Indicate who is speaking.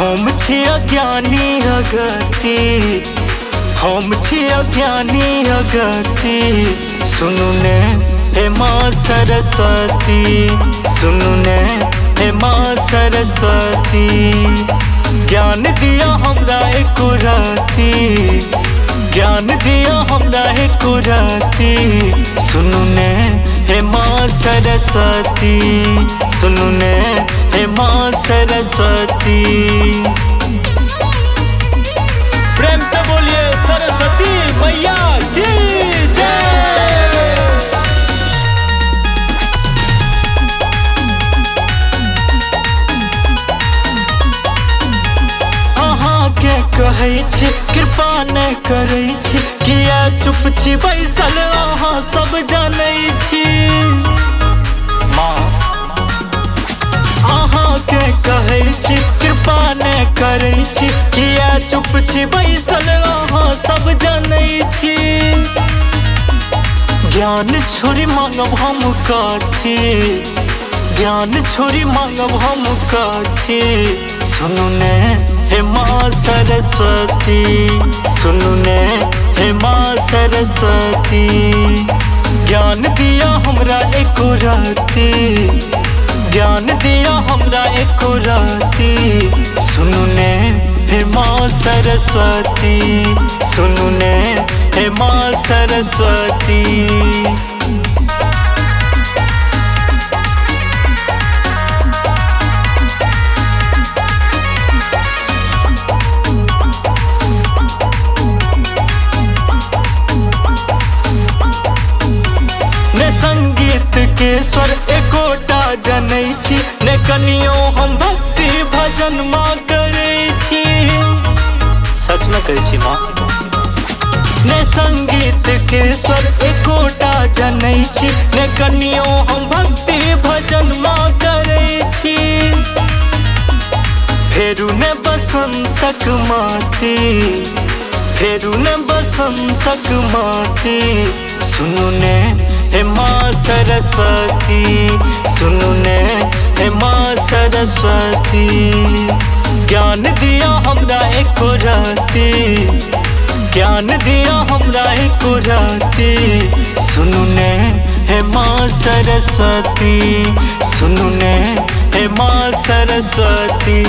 Speaker 1: हम छी अज्ञानी अगति, हम छी अज्ञानी अगति। सुनु ने हे माँ सरस्वती, सुनु ने हे माँ सरस्वती। ज्ञान दिया हमरा एको राती, ज्ञान दिया हमरा एको राती। सुनु ने हे माँ सरस्वती, सुनु ने हे माँ सरस्वती। प्रेम से बोलिए सरस्वती मैया की जय। अहाँ के कहै छी कृपा नहीं करै छी, किया चुप छी बैसल अहाँ सब जानै छी। माँ अहाँ के कहै छी कृपा नहीं करै छी, किया चुप छी बैसल अहाँ सब जानै छी। ज्ञान छोड़ी मांगब हम कथी, ज्ञान छोड़ी मांगब हम कथी। सुनु ने हे माँ सरस्वती, सुनु ने हे माँ सरस्वती। ज्ञान दिया हमरा एको राती, ज्ञान दिया हमरा एको राती। सुनु ने हे माँ सरस्वती, सुनु ने हे माँ सरस्वती। ने संगीत के स्वर एकोटा जनै छी, ने कनियो हम भक्ति भजन माँ करै छी। सच में कहै छी माँ। ने संगीत के स्वर एकोटा जनै छी, ने कनियो हम भक्ति भजन माँ करै छी। फेरू ने बसंतक माती, फेरू ने बसंतक माती। सुनु ने हे माँ सरस्वती, सुनु ने हे माँ सरस्वती। ज्ञान दिया हमरा एको राती, ज्ञान दिया हमरा एको राती। सुनु ने हे माँ सरस्वती, सुनु ने हे माँ सरस्वती।